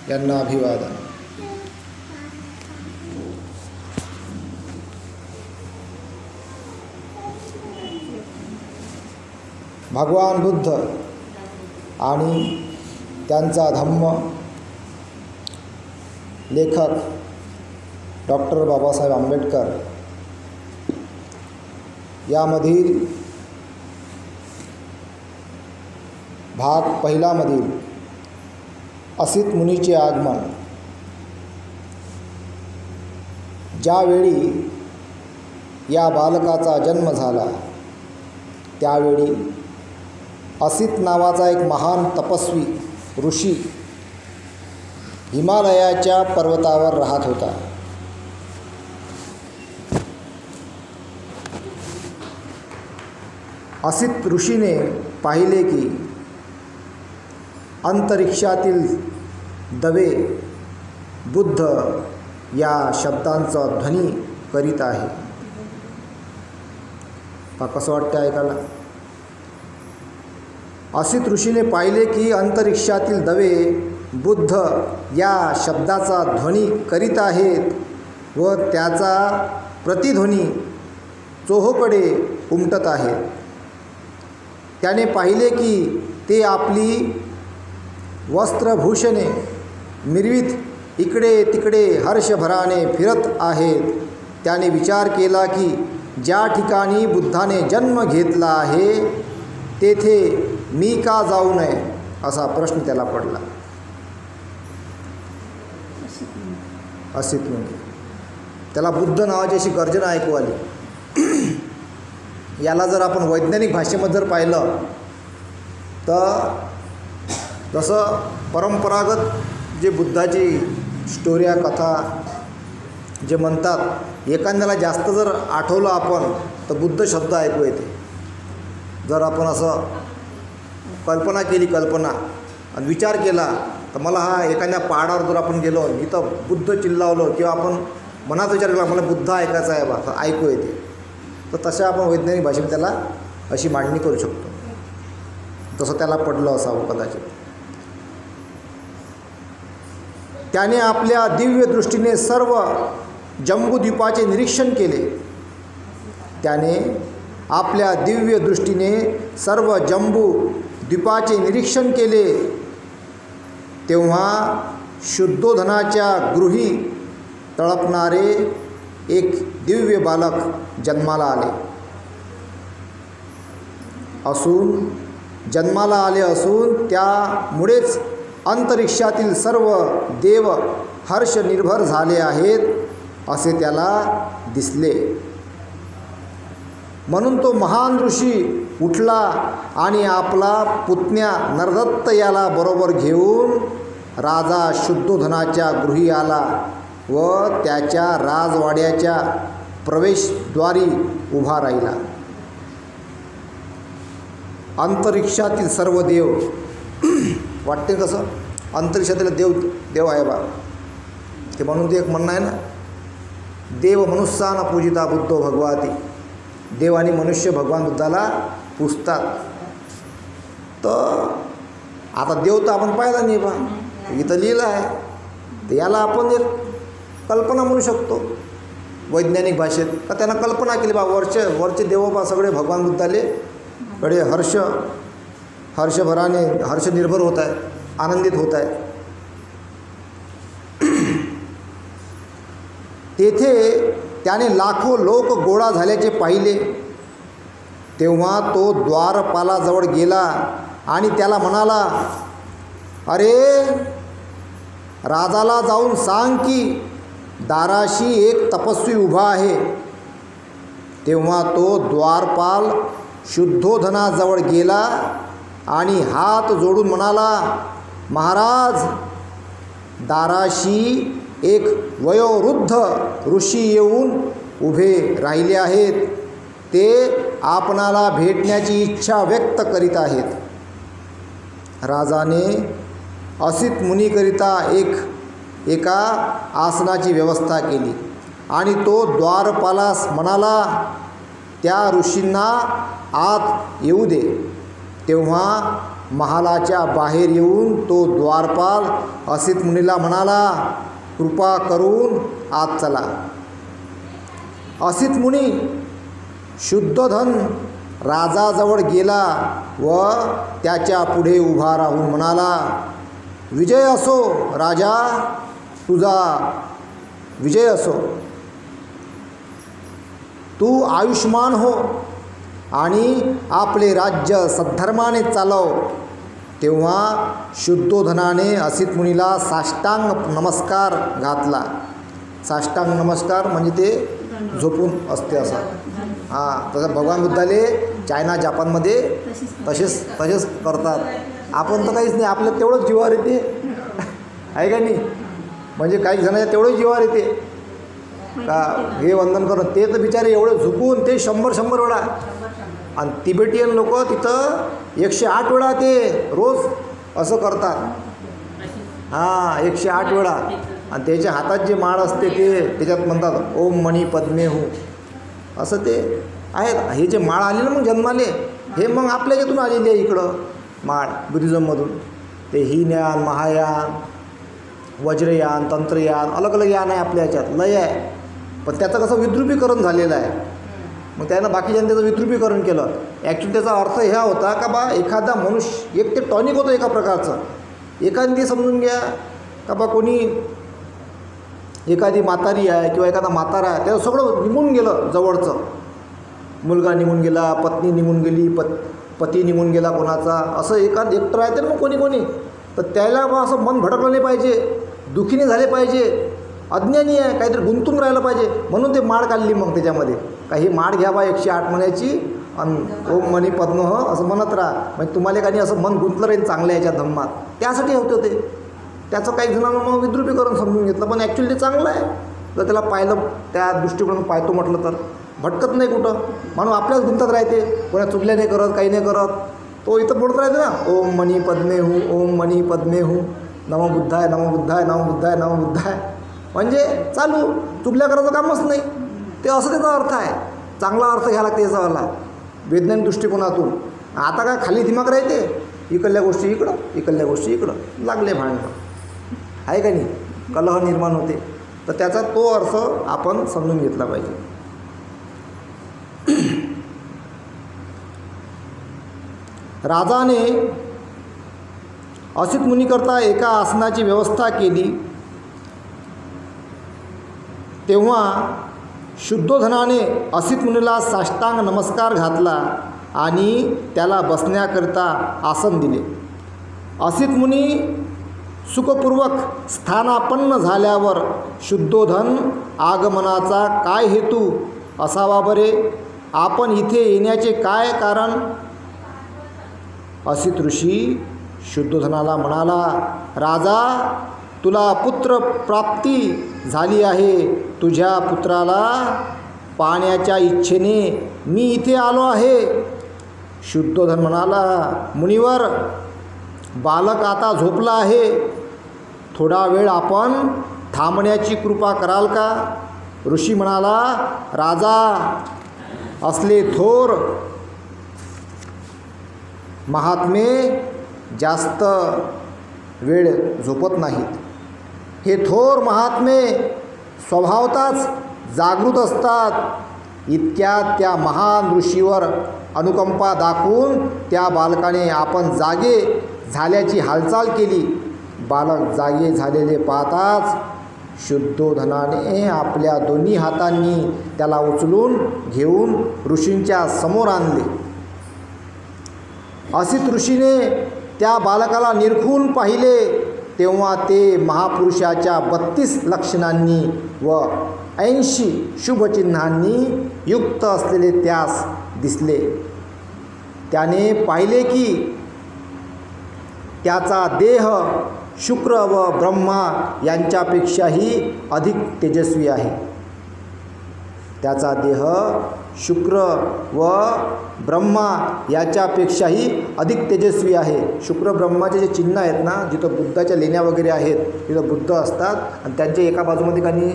यांना अभिवादन. भगवान बुद्ध आणि त्यांचा धम्म, लेखक डॉक्टर बाबासाहेब आंबेडकर यामधील भाग पहिलामधील असित मुनीचे आगमन. ज्यावेळी या बालकाचा जन्म झाला त्यावेळी असित नावाचा एक महान तपस्वी ऋषी हिमालयाच्या पर्वतावर राहत होता. असित ऋषीने पाहिले की अंतरिक्षातील दवे बुद्ध या शब्दांचा ध्वनी करीत आहे. कसं वाटतं ऐकायला? असित ऋषीने पाहिले की अंतरिक्षातील दवे बुद्ध या शब्दाचा ध्वनी करीत आहेत व त्याचा प्रतिध्वनी चोहोकडे उमटत आहे. त्याने पाहिले की ते आपली वस्त्रभूषणे मिरवीत इकडे तिकडे हर्षभराने फिरत आहेत. त्याने विचार केला की ज्या ठिकाणी बुद्धाने जन्म घेतला आहे तेथे मी का जाऊ नये असा प्रश्न त्याला पडला. असित मुनी त्याला बुद्ध नावाची अशी गर्जना ऐकू आली. याला जर आपण वैज्ञानिक भाषेमध्ये जर पाहिलं तर जसं परंपरागत जे बुद्धाची स्टोऱ्या कथा जे म्हणतात, एखाद्याला जास्त जर आठवलं आपण तर बुद्ध शब्द ऐकू येते. जर आपण असं कल्पना केली आणि विचार केला तर मला हा एखाद्या पहाडावर जर आपण गेलो इथं बुद्ध चिल्लावलं किंवा आपण मनात विचार केला मला बुद्ध ऐकायचा आहे बा ऐकू येते, तर तशा आपण वैज्ञानिक भाषेत त्याला अशी मांडणी करू शकतो. तसं त्याला पडलं असावं कदाचित. त्याने आपल्या दिव्य दृष्टीने सर्व जंबूद्वीपाचे निरीक्षण केले. त्याने आपल्या दिव्य दृष्टीने सर्व जंबूद्वीपाचे निरीक्षण केले. तेव्हा शुद्धोधनाच्या गृही तळपणारे एक दिव्य बालक जन्माला आले असून त्यामुळेच अंतरिक्षातील सर्व देव हर्षनिर्भर झाले आहेत असे त्याला दिसले. म्हणून तो महान ऋषी उठला आणि आपला पुतण्या नरदत्त याला बरोबर घेऊन राजा शुद्धोधनाच्या गृही आला व त्याच्या राजवाड्याच्या प्रवेशद्वारी उभा राहिला. अंतरिक्षातील सर्व देव वाटते कसं अंतरिक्षातील देव आहे बा ते, म्हणून ते एक म्हणणं आहे ना, देव मनुष्यानं पूजिता बुद्धो भगवाती. देव आणि मनुष्य भगवान बुद्धाला पूजतात. तर आता देव तर आपण पाहिला नाही बा, इथं लिहिलं आहे. तर याला आपण एक कल्पना म्हणू शकतो वैज्ञानिक भाषेत. का त्यानं कल्पना केली बा वरचे देव बा सगळे भगवान बुद्धाले कडे हर्षभराने हर्षनिर्भर होत आहे, आनंदित होत आहे. तेथे त्याने लाखो लोक गोळा झाल्याचे पाहिले. तेव्हा तो द्वारपालाजवळ गेला आणि त्याला म्हणाला, अरे राजाला जाऊन सांग की दाराशी एक तपस्वी उभा आहे. तेव्हा तो द्वारपाल शुद्धोधनाजवळ गेला आणि हात जोडून म्हणाला, महाराज, दाराशी एक वयोवृद्ध ऋषी येऊन उभे राहिले आहेत. ते आपणाला भेटण्याची इच्छा व्यक्त करीत आहेत. राजाने असित मुनीकरिता एका आसनाची व्यवस्था केली आणि तो द्वारपालास म्हणाला, त्या ऋषींना आत येऊ दे. तेव्हा महालाच्या बाहेर येऊन तो द्वारपाल असित मुनीला म्हणाला, कृपा करून आत चला. असित मुनी शुद्धोधन राजाजवळ गेला व त्याच्या पुढे उभा राहून म्हणाला, विजय असो राजा, तुझा विजय असो. तू आयुष्मान हो आणि आपले राज्य सद्धर्माने चालव. तेव्हा शुद्धोधनाने असित मुनीला साष्टांग नमस्कार घातला. साष्टांग नमस्कार म्हणजे ते झोपून असते असं. हां, तसं भगवान बुद्धाले चायना जापानमध्ये तसेच करतात. आपण तर काहीच नाही, आपलं तेवढंच जीवावर येते आहे का नाही. म्हणजे काही जणांच्या तेवढंच जीवावर येते का हे वंदन करून, ते तर बिचारे एवढे झुकून ते 100 वेळा. आणि तिबेटियन लोक तिथं 108 वेळा ते रोज असं करतात. हां, 108 वेळा. आणि त्याच्या हातात जे माळ असते ते त्याच्यात म्हणतात ओम मणी पद्मे हू असं ते आहेत. हे जे माळ आले ना मग जन्माले, हे मग आपल्या याच्यातून आलेली आहे इकडं माळ बुद्धिझममधून. ते हीनयान, महायान, वज्रयान, तंत्रयान, अलग अलग यान आहे आपल्या याच्यात, लय आहे. पण त्याचं कसं विद्रुपीकरण झालेलं आहे. मग त्यानं बाकीच्यानं त्याचं विद्रुपीकरण केलं. ॲक्च्युली त्याचा अर्थ ह्या होता का बा एखादा मनुष्य, एक ते टॉनिक होतं एका प्रकारचं. एखादी समजून घ्या का बा कोणी एखादी म्हातारी आहे किंवा एखादा म्हातारा आहे, त्याचं सगळं निघून गेलं जवळचं. मुलगा निघून गेला, पत्नी निघून गेली, पती निघून गेला कोणाचा, असं एकटं राहते ना मग कोणी. तर त्याला मग असं मन भटकलं नाही पाहिजे, दुःखी नाही झाले पाहिजे, अज्ञानी आहे, काहीतरी गुंतून राहिलं पाहिजे. म्हणून ते माळ काढली मग त्याच्यामध्ये का ही माळ घ्या बा 108 महिन्याची आणि ओम मनी पद्म असं म्हणत राहा. म्हणजे तुम्हाला काही असं मन गुंतलं राहील चांगलं याच्या धम्मात. त्यासाठी होतं ते. त्याचं काही जणांना मग विद्रुपीकरण समजून घेतलं. पण ॲक्च्युली ते चांगलं आहे जर त्याला पाहिलं, त्या दृष्टिकोनातून पाहतो म्हटलं तर. भटकत नाही कुठं, म्हणून आपल्याच गुंतत राहते, कोणा चुकल्या नाही करत, काही नाही करत. तो इथं बोलत राहते ना, ओम मनी पद्मे हू, ओम मनी पद्मे हू, नमो बुद्धाय, नमो बुद्धाय, नमो बुद्धाय, नमो बुद्धाय. म्हणजे चालू, चुकल्या करायचं कामच नाही ते, असं त्याचा अर्थ आहे. चांगला अर्थ घ्यायला लागते याचावाला वैज्ञानिक दृष्टिकोनातून. आता काय खाली दिमाग राहते, इकडल्या गोष्टी इकडं, इकडल्या गोष्टी इकडं, लागले भांडणं आहे का नाही, कलह निर्माण होते. तर त्याचा तो अर्थ आपण समजून घेतला पाहिजे. राजाने असित मुनीकरता एका आसनाची व्यवस्था केली. तेव्हा शुद्धोधनाने असित मुनीला साष्टांग नमस्कार घातला आणि त्याला बसण्याकरिता आसन दिले. असित मुनी सुखपूर्वक स्थानापन्न झाल्यावर शुद्धोधन आगमनाचा काय हेतू असावा बरे, आपण इथे येण्याचे काय कारण. असित ऋषी शुद्धोधनाला म्हणाला, राजा, तुला पुत्र प्राप्ती झाली आहे. तुझ्या पुत्राला पाहण्याच्या इच्छेने मी इथे आलो आहे. शुद्धोधन म्हणाला, मुनिवर, बालक आता झोपला आहे. थोडा वेळ आपण थांबण्याची कृपा कराल का. ऋषी म्हणाला, राजा, असले थोर महात्मे जास्त वेळ झोपत नाहीत. हे थोर महात्मे स्वभावताच जागृत असतात. इतक्यात त्या महान ऋषीवर अनुकंपा दाखवून त्या बालकाने आपण जागे झाल्याची हालचाल केली. बालक जागे झालेले पाहताच शुद्धोधनाने आपल्या दोन्ही हातांनी त्याला उचलून घेऊन ऋषींच्या समोर आणले. असित ऋषीने त्या बालकाला निरखून पाहिले तेव्हा ते महापुरुषाच्या 32 लक्षणांनी व 80 शुभचिन्हांनी युक्त असलेले त्यास दिसले. त्याने पाहिले की त्याचा देह शुक्र व ब्रह्मा यांच्यापेक्षाही अधिक तेजस्वी आहे. त्याचा देह शुक्र व ब्रह्मा याच्यापेक्षाही अधिक तेजस्वी आहे. शुक्र ब्रह्माचे जे चिन्ह आहेत ना, जिथं बुद्धाच्या लेण्या वगैरे आहेत तिथं बुद्ध असतात आणि त्यांच्या एका बाजूमध्ये काही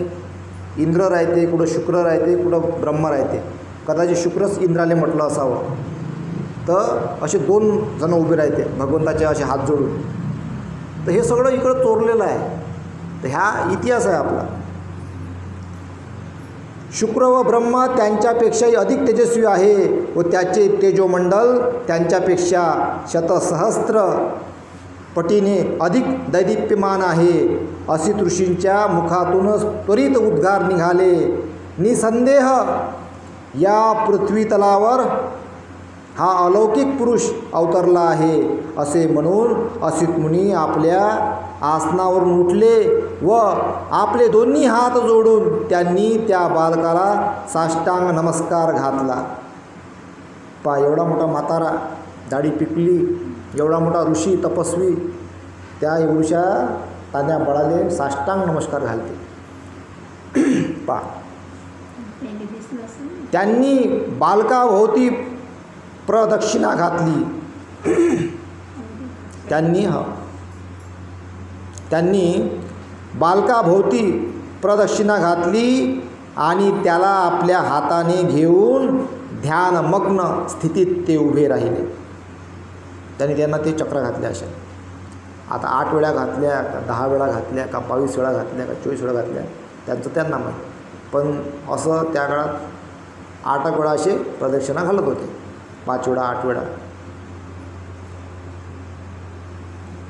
इंद्र राहते, कुठं शुक्र राहते, कुठं ब्रह्मा राहते. कदाचित शुक्रच इंद्राले म्हटलं असावं. तर असे 2 जण उभे राहते भगवंताचे असे हात जोडून. तर हे सगळं इकडं चोरलेलं आहे. तर ह्या इतिहास आहे आपला. शुक्र व ब्रह्मा त्यांच्यापेक्षाही अधिक तेजस्वी आहे व त्याचे तेजोमंडल त्यांच्यापेक्षा शतसहस्त्र पटीने अधिक दैदिप्यमान आहे. असित ऋषींच्या मुखातूनच त्वरित उद्गार निघाले. निसंदेह या पृथ्वीतलावर हा अलौकिक पुरुष अवतरला आहे असे म्हणून असित मुनी आपल्या आसनावरून उठले व आपले दोन्ही हात जोडून त्यांनी त्या बालकाला साष्टांग नमस्कार घातला. एवढा मोठा म्हातारा, दाढी पिकली, एवढा मोठा ऋषी तपस्वी त्या एवढ्या तान्या बळाले साष्टांग नमस्कार घालते. त्यांनी बालकाभोवती प्रदक्षिणा घातली. त्यांनी बालकाभोवती प्रदक्षिणा घातली आणि त्याला आपल्या हाताने घेऊन ध्यानमग्न स्थितीत ते उभे राहिले. त्यांना ते चक्र घातले. अशा आता 8 वेळा घातल्या का 10 वेळा घातल्या का 22 वेळा घातल्या का 24 वेळा घातल्या त्यांचं त्यांना माहीत. पण असं त्या काळात 8 वेळा असे प्रदक्षिणा घालत होते. 5 वेळा 8 वेळा.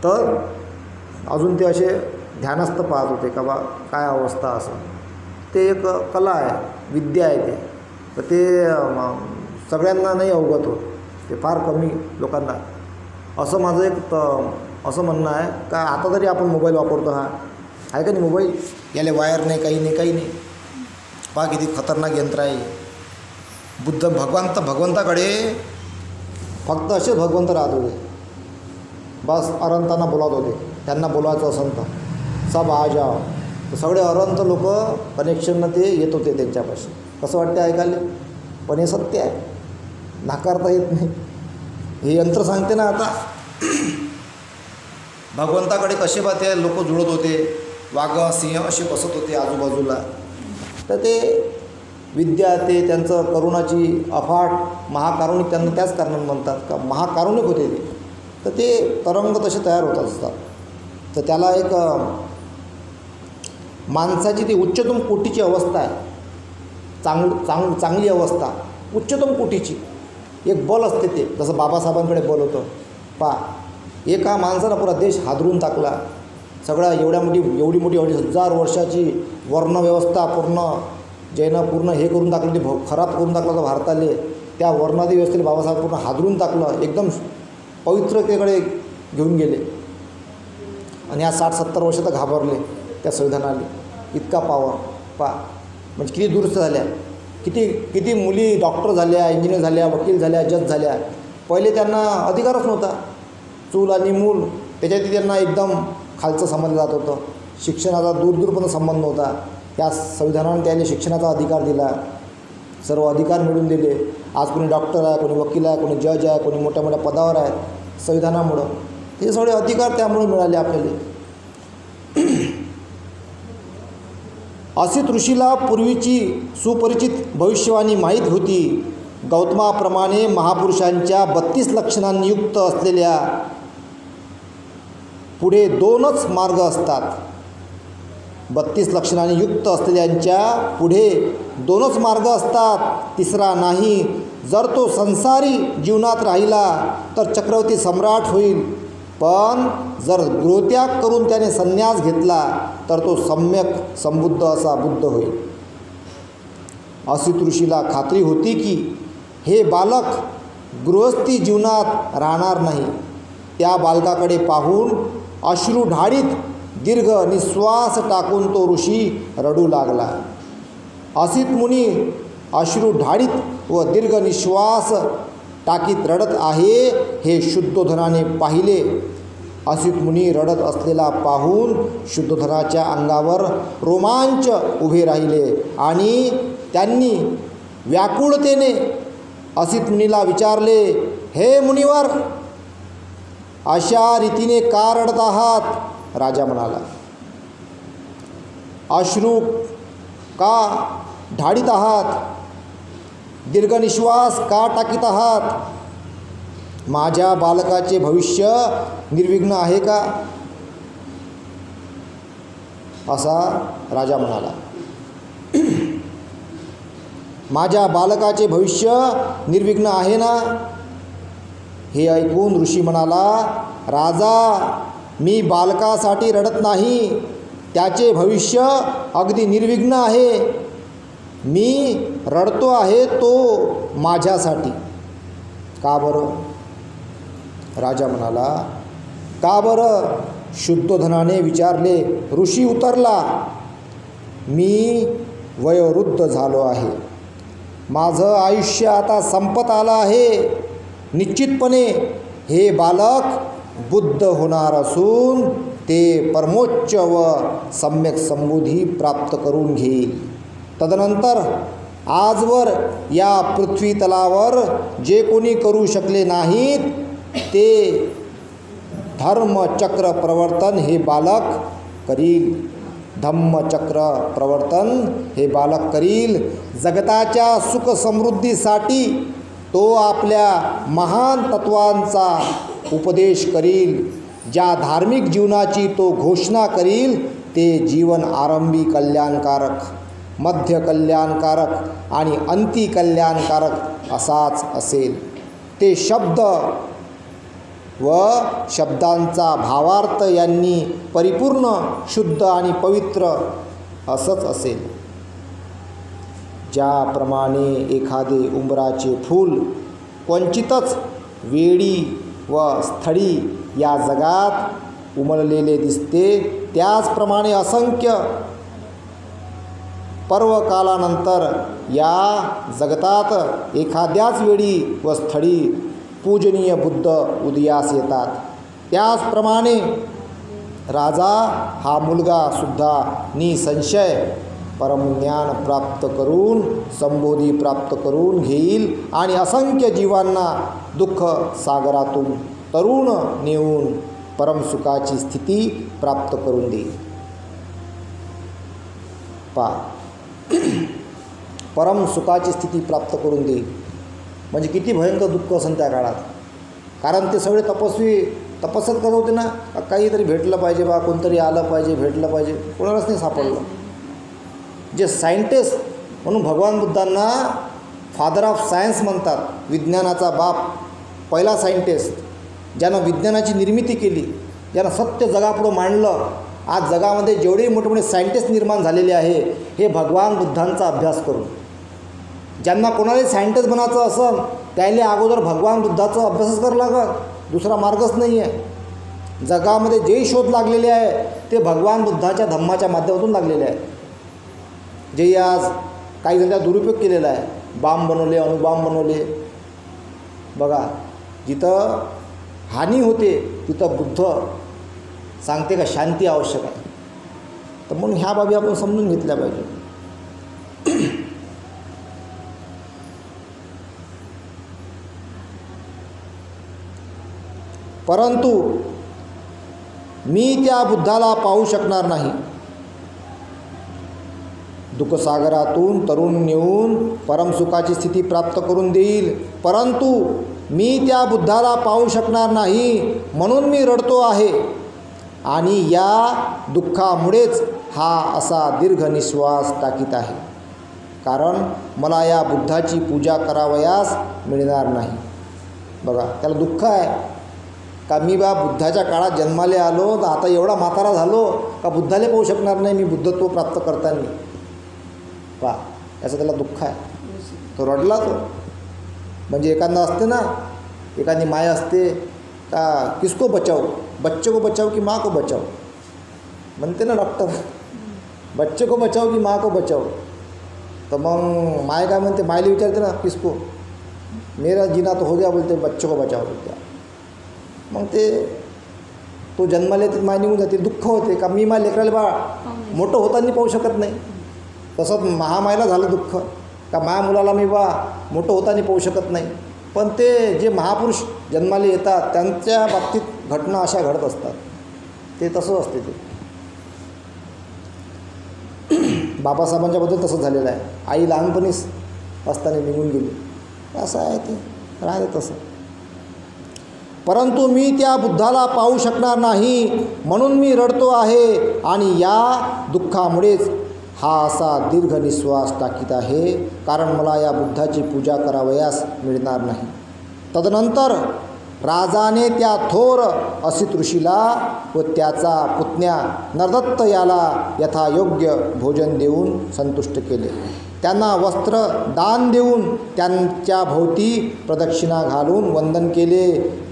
तर अजून ते असे ध्यानस्थ पाहत होते का बा काय अवस्था असं. ते एक कला आहे, विद्या आहे ते. तर ते सगळ्यांना नाही अवगत होत, ते फार कमी लोकांना. असं माझं एक असं म्हणणं आहे का आता तरी आपण मोबाईल वापरतो, हा आहे का नाही मोबाईल, याला वायर नाही, काही नाही. पहा किती खतरनाक यंत्र आहे. भगवंताकडे फक्त असे भगवंत राहत होते. बस अरंतांना बोलावत होते. त्यांना बोलायचं असं तर सब आ जाओ. तर सगळे अरंत लोक कनेक्शननं ते येत होते त्यांच्यापाशी. कसं वाटते ऐकायला, पण हे सत्य आहे, नाकारता येत नाही. हे यंत्र सांगते ना. आता भगवंताकडे कसे बा ते लोक जुळत होते, वाघ सिंह असे बसत होते आजूबाजूला. तर ते विद्या, ते त्यांचं करुणाची अफाट महाकारुणिक, त्यांना त्याच कारणाने म्हणतात का महाकारुणिक होते ते. तर ते तरंग तसे तयार होत असतात. तर त्याला एक माणसाची ती उच्चतम कोटीची अवस्था आहे, चांगली अवस्था, उच्चतम कोटीची एक बल असते. ते जसं बाबासाहेबांकडे बल होतं. एका माणसानं पुरा देश हादरून टाकला. सगळा एवढी मोठी 1000 वर्षाची वर्णव्यवस्था पूर्ण जैनं पूर्ण हे करून टाकली, खराब करून टाकलं होतं भारताले. त्या वर्णादी व्यवस्थेला बाबासाहेब पूर्ण हादरून टाकलं, एकदम पवित्रतेकडे घेऊन गेले. आणि या 60-70 वर्ष तर घाबरले त्या संविधानाला. इतका पावर म्हणजे किती दुरुस्त झाल्या, किती मुली डॉक्टर झाल्या, इंजिनियर झाल्या, वकील झाल्या, जज झाल्या. पहिले त्यांना अधिकारच नव्हता. चूल आणि मूल त्याच्यात त्यांना एकदम खालचं समजलं जात होतं. शिक्षणाचा दूरपर्यंत संबंध नव्हता. या संविधानाने त्याने शिक्षणाचा अधिकार दिला, सर्व अधिकार मिळवून दिले. आज कोणी डॉक्टर आहे, कोणी वकील आहे, कोणी जज आहे, कोणी मोठ्या मोठ्या पदावर आहेत संविधानामुळं. हे सगळे अधिकार त्यामुळे मिळाले आपल्याला. असित ऋषीला पूर्वीची सुपरिचित भविष्यवाणी माहीत होती. गौतमाप्रमाणे महापुरुषांच्या 32 लक्षणांनी युक्त असलेल्या पुढे 2च मार्ग असतात. 32 लक्षणांनी युक्त असलेल्यांच्या पुढे 2च मार्ग असतात, तिसरा नाही. जर तो संसारी जीवनात राहिला तर चक्रवर्ती सम्राट होईल, पण जर गृहत्याग करून त्याने संन्यास घेतला तर तो सम्यक संबुद्ध असा बुद्ध होईल. असित ऋषीला खात्री होती की हे बालक गृहस्थी जीवनात राहणार नाही. त्या बालकाकडे पाहून अश्रू ढाळीत दीर्घ निश्वास टाकून तो ऋषी रडू लागला. असित मुनी अश्रू ढाळीत व दीर्घ निश्वास टाकीत रडत आहे हे शुद्धोधनाने पाहिले. असित मुनी रडत असलेला पाहून शुद्धोधनाच्या अंगावर रोमांच उभे राहिले आणि त्यांनी व्याकुळतेने असित मुनीला विचारले, हे मुनिवर, अशा रीतीने का रडत आहात? राजा म्हणाला, अश्रू का ढाळीत आहात? दीर्घ निश्वास का टाकीत आहात? माझ्या बालकाचे भविष्य निर्विघ्न आहे का? असा राजा म्हणाला. माझ्या बालकाचे भविष्य निर्विघ्न आहे ना? हे ऐकून ऋषी म्हणाला, राजा, मी बालकासाठी रडत नाही, त्याचे भविष्य अगदी निर्विघ्न आहे. मी रडतो आहे तो माझ्यासाठी. का बरं? राजा म्हणाला, का बरं? शुद्धोधनाने विचारले. ऋषी उतरला, मी वयोवृद्ध झालो आहे, माझं आयुष्य आता संपत आलं आहे. निश्चितपणे हे बालक बुद्ध होणार असून ते परमोच्च व सम्यक समृद्धी प्राप्त करून घेईल. तदनंतर आजवर या पृथ्वी तलावर जे कोणी करू शकले नाहीत ते धर्मचक्र प्रवर्तन हे बालक करील. धम्मचक्र प्रवर्तन हे बालक करील. जगताच्या सुख समृद्धीसाठी तो आपल्या महान तत्वांचा उपदेश करील. ज्या धार्मिक जीवनाची तो घोषणा करील ते जीवन आरंभी कल्याणकारक, मध्य कल्याणकारक आणि अंती कल्याणकारक असाच असेल. ते शब्द व शब्दांचा भावार्थ यांनी परिपूर्ण, शुद्ध आणि पवित्र असंच असेल. ज्याप्रमाणे एखादे उंबराचे फूल क्वचितच वेळी व स्थळी या जगात उमललेले दिसते, त्याचप्रमाणे असंख्य पर्वकालानंतर या जगतात एखाद्याच वेळी व स्थळी पूजनीय बुद्ध उदयास येतात. त्याचप्रमाणे राजा हा मुलगासुद्धा निसंशय परमज्ञान प्राप्त करून संबोधी प्राप्त करून घेईल आणि असंख्य जीवांना दुःख सागरातून तरुण नेऊन परमसुखाची स्थिती प्राप्त करून देईल. परमसुखाची स्थिती प्राप्त करून देईल म्हणजे किती भयंकर दुःख असेल त्या काळात. कारण ते सगळे तपस्वी तपस्याच करत होते ना, काहीतरी भेटलं पाहिजे बा, कोणतरी आलं पाहिजे, भेटलं पाहिजे, कोणालाच नाही सापडलं. जे सायंटिस्ट म्हणून भगवान बुद्धांना फादर ऑफ सायन्स म्हणतात, विज्ञानाचा बाप, पहिला सायंटिस्ट, ज्यानं विज्ञानाची निर्मिती केली, ज्यानं सत्य जगापुढं मांडलं. आज जगामध्ये जेवढे मोठे मोठे सायंटिस्ट निर्माण झालेले आहे हे भगवान बुद्धांचा अभ्यास करून. ज्यांना कोणालाही सायंटिस्ट बनायचं असेल त्याला अगोदर भगवान बुद्धाचा अभ्यासच करावं लागत, दुसरा मार्गच नाही आहे. जगामध्ये जे शोध लागलेले आहे ते भगवान बुद्धाच्या धम्माच्या माध्यमातून लागलेले आहे. जे आज काही जणांचा दुरुपयोग केलेला आहे, बांब बनवले, अणुबांब बनवले. बघा, जिथं हानी होते तिथं बुद्ध सांगते का शांती आवश्यक आहे. तर म्हणून ह्या बाबी आपण समजून घेतल्या पाहिजे. परंतु मी त्या बुद्धाला पाहू शकणार नाही. दुःखसागरातून तरुण नेऊन परमसुखाची स्थिती प्राप्त करून देईल, परंतु मी त्या बुद्धाला पाहू शकणार नाही म्हणून मी रडतो आहे. आणि या दुःखामुळेच हा असा दीर्घ निश्वास टाकीत आहे, कारण मला या बुद्धाची पूजा करावयास मिळणार नाही. बघा, त्याला दुःख आहे का मी बा बुद्धाच्या काळात जन्माले आलो तर आता एवढा म्हातारा झालो का बुद्धाला पाहू शकणार नाही मी बुद्धत्व प्राप्त करताना. पहा, याचं त्याला दुःख आहे. तो रडला तो. म्हणजे एखादा असते ना, एखादी माय असते का किसको बचाओ, बच्चे को बचाओ की माँ को बचाओ म्हणते ना डॉक्टर, बच्चे को बचाओ की माँ को बचाओ. तर मग माय काय म्हणते, मायला विचारते ना किसको, मेरा जीना तो हो गया, बोलते बच्चे को बचाओ बोलते. मग ते तो जन्माला येते, माय निघून जाते, दुःख होते का मी माझ्या लेकराला बा मोठं होताना पाहू शकत नाही. तसंच महामायला झालं दुःख का माझ्या मुलाला मी बा मोठं होताना पाहू शकत नाही. पण ते जे महापुरुष जन्माला येतात त्यांच्या बाबतीत घटना अशा घडत असतात. ते तसंच असते. ते बाबासाहेबांच्याबद्दल तसंच झालेलं आहे. आई लहानपणीच असताना निघून गेली, असं आहे ते, राहिलं तसं. परंतु मी त्या बुद्धाला पाहू शकणार नाही, म्हणून मी रडतो आहे आणि या दुःखामुळेच हा असा दीर्घ निश्वास टाकीत आहे, कारण मला या बुद्धाची पूजा करावयास मिळणार नाही. तदनंतर राजाने त्या थोर असित ऋषीला व त्याचा पुतण्या नरदत्त याला यथायोग्य भोजन देऊन संतुष्ट केले. त्यांना वस्त्र दान देऊन त्यांच्या भोवती प्रदक्षिणा घालून वंदन केले.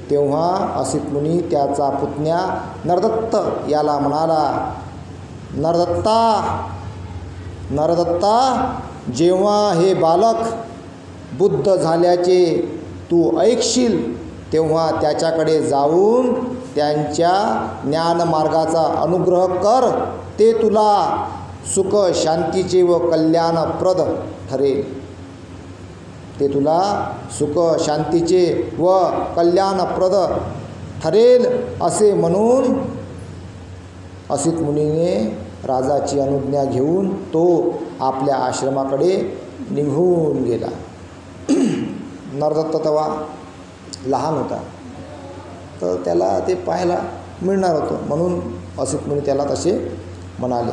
तेव्हा असित मुनी त्याचा पुतण्या नरदत्त याला म्हणाला, नरदत्ता, जेव्हा हे बालक बुद्ध झाल्याचे तू ऐकशील तेव्हा त्याच्याकडे जाऊन त्यांच्या ज्ञानमार्गाचा अनुग्रह कर. ते तुला सुख शांतीचे व कल्याणप्रद ठरेल. ते तुला सुख शांतीचे व कल्याणप्रद ठरेल असे म्हणून असित मुनीने राजाची अनुज्ञा घेऊन तो आपल्या आश्रमाकडे निघून गेला. नरदत्त तेव्हा लहान होता, तर त्याला ते पाहायला मिळणार होतं, म्हणून असित मुनी त्याला तसे म्हणाले.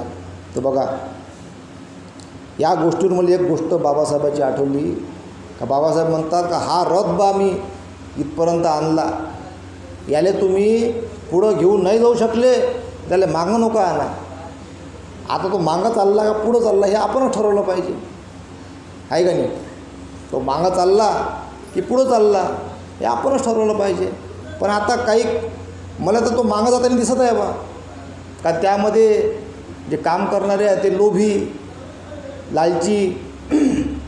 तर बघा, या गोष्टीवर मला एक गोष्ट बाबासाहेबाची आठवली. का बाबासाहेब म्हणतात का हा रथ बा मी इथपर्यंत आणला, याले तुम्ही पुढं घेऊन नाही जाऊ शकले, त्याला मागं नको आणा. आता तो मागं चालला का पुढं चालला हे आपणच ठरवलं पाहिजे, आहे का नाही? तो मागं चालला की पुढं चालला हे आपणच ठरवलं पाहिजे. पण आता काही मला तर तो मागं जाताना दिसत आहे बा, का त्यामध्ये जे काम करणारे आहे ते लोभी, लालची,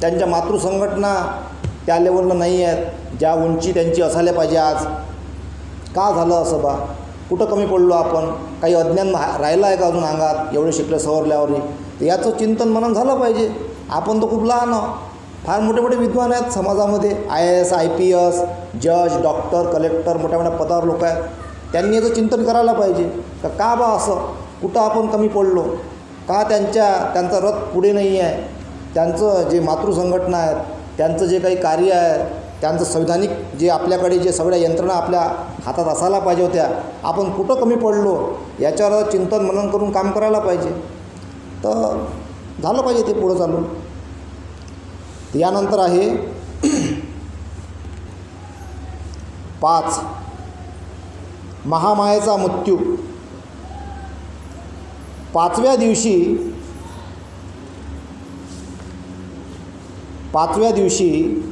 त्यांच्या मातृसंघटना त्या लेवलला नाही आहेत, ज्या उंची त्यांची असायला पाहिजे. आज का झालं असं बा? कुठं कमी पडलो आपण? काही अज्ञान राहिलं आहे का अजून अंगात एवढे शिकले सवरल्यावरही? तर याचं चिंतन मनन झालं पाहिजे. आपण तर खूप लहान आहोत, फार मोठे मोठे विद्वान आहेत समाजामध्ये, IAS IPS जज डॉक्टर कलेक्टर मोठ्या मोठ्या पदावर लोक आहेत. त्यांनी याचं चिंतन करायला पाहिजे का बा असं कुठं आपण कमी पडलो, का त्यांचा रथ पुढे नाही आहे, त्यांचं जे मातृसंघटना आहेत, त्यांचं जे काही कार्य आहे, त्यांचं संविधानिक जे आपल्याकडे जे सगळ्या यंत्रणा आपल्या हातात असायला पाहिजे होत्या, आपण कुठं कमी पडलो याच्यावर चिंतन मनन करून काम करायला पाहिजे. तर झालं पाहिजे ते पुढं चालून. यानंतर आहे 5 महामायेचा मृत्यू. 5व्या दिवशी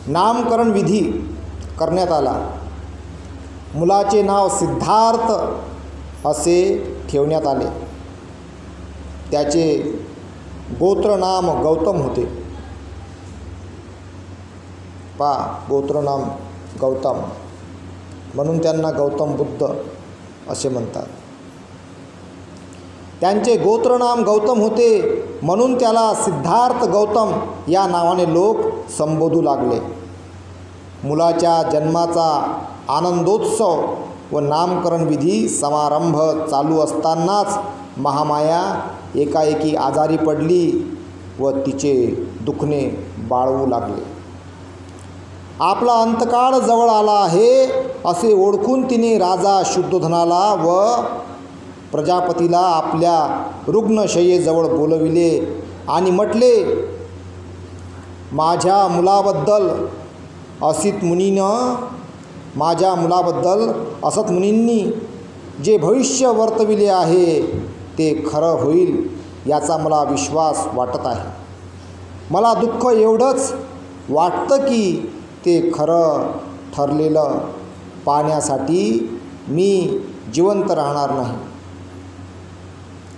नामकरण विधी करण्यात आला. मुलाचे नाव सिद्धार्थ असे ठेवण्यात आले. त्याचे गोत्रनाम गौतम होते. गोत्रनाम गौतम, म्हणून त्यांना गौतम बुद्ध असे म्हणतात. त्यांचे गोत्रनाम गौतम होते, म्हणून त्याला सिद्धार्थ गौतम या नावाने लोक संबोधू लागले. मुलाच्या जन्माचा आनंदोत्सव व नामकरण विधी समारंभ चालू असतानाच महामाया एकाएकी आजारी पडली व तिचे दुखणे बाळवू लागले. आपला अंतकाळ जवळ आला आहे असे ओळखून तिने राजा शुद्धोधनाला व प्रजापतीला आपल्या रुग्णशय्येजवळ बोलविले आणि म्हटले, माझ्या मुलाबद्दल असत मुनींनी जे भविष्य वर्तविले आहे ते खरं होईल याचा मला विश्वास वाटत आहे. मला दुःख एवढंच वाटतं की ते खरं ठरलेलं पाहण्यासाठी मी जिवंत राहणार नाही.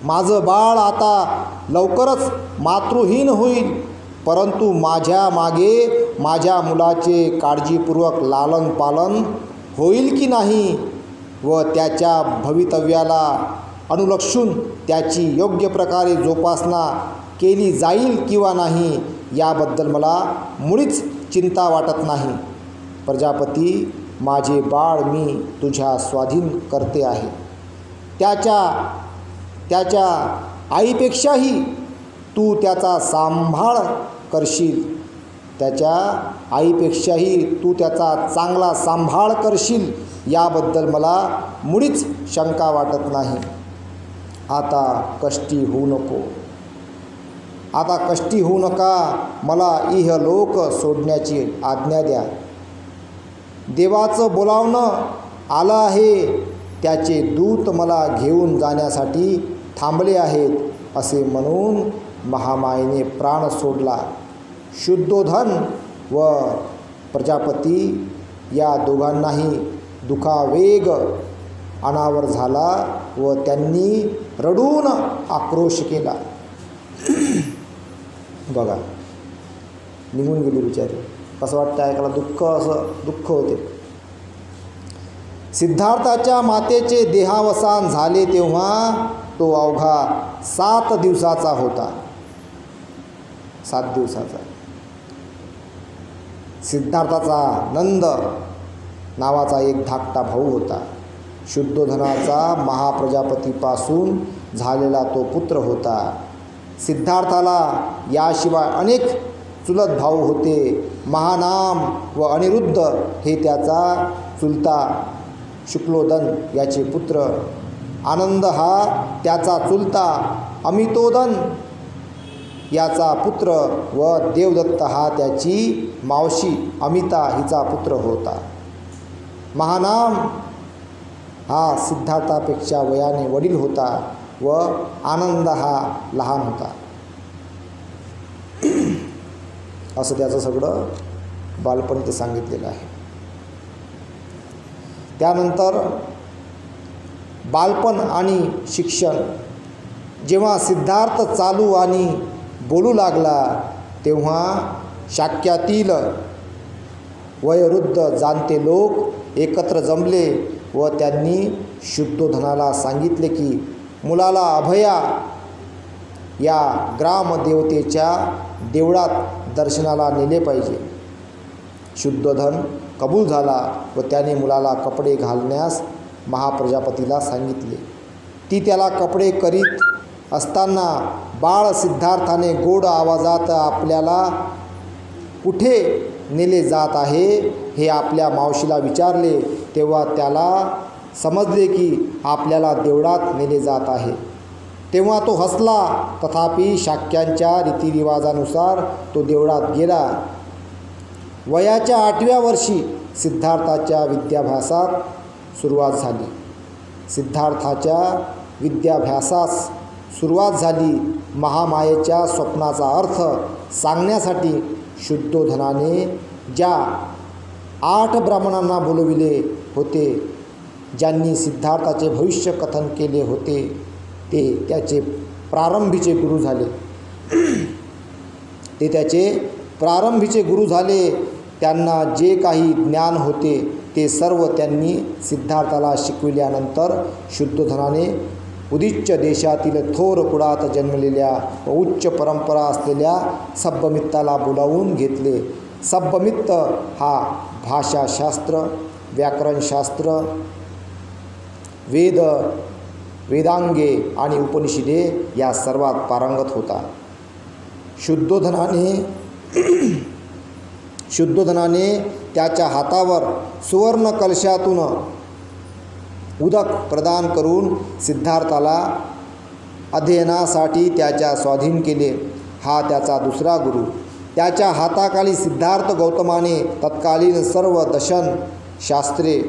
माझं बाळ आता लवकरच मातृहीन होईल, परंतु माझ्या मागे माझ्या मुलाचे काळजीपूर्वक लालन पालन होईल की नाही व त्याच्या भवितव्याला अनुलक्षून त्याची योग्य प्रकारे जोपासना केली जाईल किंवा नाही याबद्दल मला मुळीच चिंता वाटत नाही. प्रजापती, माझे बाळ मी तुझ्या स्वाधीन करते आहे. त्याच्या आईपेक्षाही तू त्याचा सांभाळ करशील. त्याच्या आईपेक्षाही तू त्याचा चांगला सांभाळ करशील याबद्दल मला मुळीच शंका वाटत नाही. आता कष्टी होऊ नको. आता कष्टी होऊ नका. मला इहलोक सोडण्याची आज्ञा द्या. देवाचं बोलावणं आलं आहे. त्याचे दूत मला घेऊन जाण्यासाठी थांबले आहेत असे म्हणून महामायेने प्राण सोडला. शुद्धोधन व प्रजापती या दोघांनाही दुखावेग अनावर झाला व त्यांनी रडून आक्रोश केला. बघा, निघून गेली बिचारी. कसं वाटतं ऐकायला? दुःख होते. सिद्धार्थाच्या मातेचे देहावसान झाले तेव्हा तो अवघा 7 दिवसाचा होता. 7 दिवसाचा. सिद्धार्थाचा नंद नावाचा एक धाकटा भाऊ होता. शुद्धोधनाचा महाप्रजापतीपासून झालेला तो पुत्र होता. सिद्धार्थाला याशिवाय अनेक चुलत भाऊ होते. महानाम व अनिरुद्ध हे त्याचा चुलता शुक्लोदन याचे पुत्र. आनंद हा त्याचा चुलता अमितोदन याचा पुत्र व देवदत्त हा त्याची मावशी अमिता हिचा पुत्र होता. महानाम हा सिद्धार्थापेक्षा वयाने वडील होता व आनंद हा लहान होता. असं त्याचं सगळं बालपण इथे सांगितलेलं आहे. त्यानंतर बालपण आणि शिक्षण. जेव्हा सिद्धार्थ चालू आणि बोलू लागला तेव्हा शाक्यातील वयोवृद्ध जाणते लोक एकत्र जमले व त्यांनी शुद्धोधनाला सांगितले की मुलाला अभया या ग्रामदेवतेच्या देवळात दर्शनाला नेले पाहिजे. शुद्धोधन कबूल झाला व त्याने मुलाला कपडे घालण्यास महाप्रजापतीला सांगितले. ती त्याला कपडे करीत असताना बाळ सिद्धार्थाने गोड आवाजात आपल्याला कुठे नेले जात आहे हे आपल्या मावशीला विचारले. तेव्हा त्याला समजले की आपल्याला देवळात नेले जात आहे. तेव्हा तो हसला. तथापि शाक्यांच्या रीतिरिवाजानुसार तो देवळात गेला. वयाच्या 8व्या वर्षी सिद्धार्थाच्या विद्याभ्यासात सुरुवात झाली. सिद्धार्थाच्या विद्याभ्यासास सुरुवात झाली. महामायेच्या स्वप्नाचा अर्थ सांगण्यासाठी शुद्धोधनाने ज्या 8 ब्राह्मणांना बोलविले होते, ज्यांनी सिद्धार्थाचे भविष्य कथन केले होते, ते त्याचे प्रारंभीचे गुरु झाले. त्यांना जे काही ज्ञान होते ते सर्व त्यांनी सिद्धार्थाला शिकविल्यानंतर शुद्धोधनाने उदिच्च देशातील थोर कुळात जन्मलेल्या व उच्च परंपरा असलेल्या सब्बमित्ताला बोलावून घेतले. सब्बमित्त हा भाषाशास्त्र, व्याकरणशास्त्र, वेदांगे आणि उपनिषदे या सर्वात पारंगत होता. शुद्धोधनाने त्याच्या हातावर सुवर्ण कलशातून उदक प्रदान करून सिद्धार्थाला अध्ययनासाठी त्याच्या स्वाधीन केले. हा त्याचा दुसरा गुरु. त्याच्या हाताखाली सिद्धार्थ गौतमाने तत्कालीन सर्व दशन शास्त्रे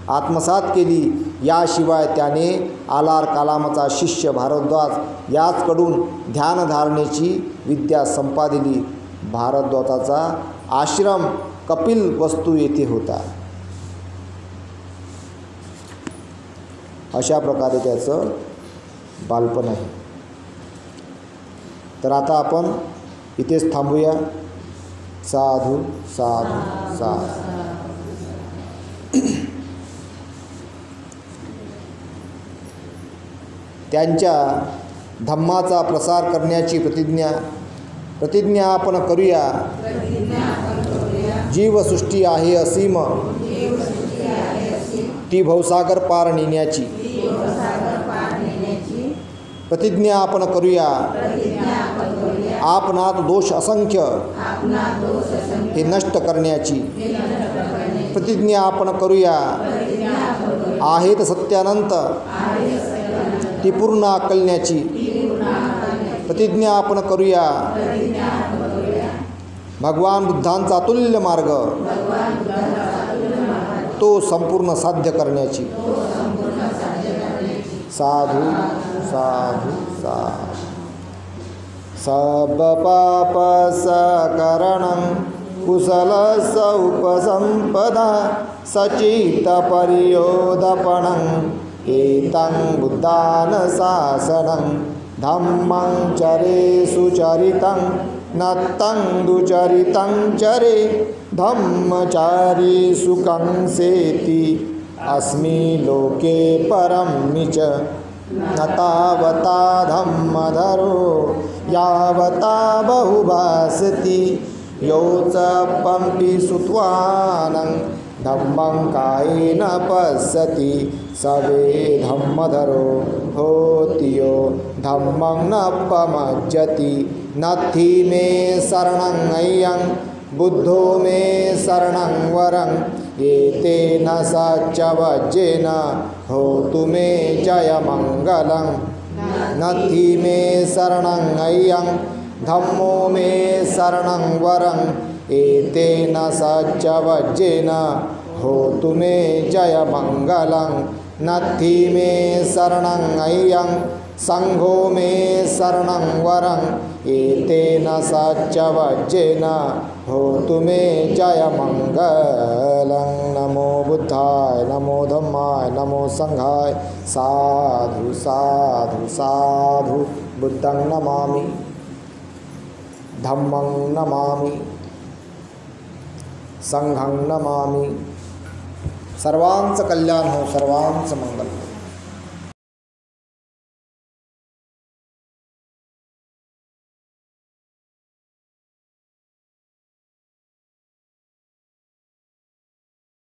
आत्मसात केली. याशिवाय त्याने आलार कालामाचा शिष्य भारद्वाज याचकडून ध्यानधारणेची विद्या संपादिली. भारद्वाजाचा आश्रम कपिल वस्तू येथे होता. अशा प्रकारे त्याचं बालपण आहे. तर आता आपण इथेच थांबूया. साधू साधू साधू. त्यांच्या धम्माचा प्रसार करण्याची प्रतिज्ञा आपण करूया. जीवसृष्टी आहे असीम, ती भवसागर पार नेण्याची प्रतिज्ञा आपण करूया. आपणात दोष असंख्य हे नष्ट करण्याची प्रतिज्ञा आपण करूया. आहेत सत्यानंत ती पूर्ण आकलण्याची प्रतिज्ञा आपण करूया. भगवान बुद्धांचा अतुल्य मार्ग तो संपूर्ण साध्य करण्याची. साधु साधु साधु. सब पाप सकरणं कुशल उपसंपदा सचित परियोदपणं एतं बुद्धान शासनं धम्मं चरे सुचरितं नत्तं दुचरितं चरे धम्मचारी सुखं सेति अस्मि लोके परं च न तावता धम्मधरो यावता बहुभासति यो च पंपि सुत्वानं धम्मं कायेन पश्यति सवे धम्मधरो होति यो धम्मं न पमज्जति. नत्थि मे शरणं अय्यं बुद्धो मे शरणं वरं एतेन सच्चवज्जेन होतु मे जयमङ्गलं. नत्थि मे शरणं अय्यं धम्मो मे शरणं वरं एतेन सच्चवज्जेन होतु मे जयमङ्गलं. नत्थि मे शरणं अय्यं संघो मे शरणं वरं एतेन सच्चवज्जेन होतु मे जयमङ्गलं. नमो बुद्धाय नमो धम्माय नमो संघाय. साधु साधु साधु. बुद्धं नमामि धम्मं नमामि संघं नमामि. सर्वांचं कल्याण हो, सर्वांचं मंगल.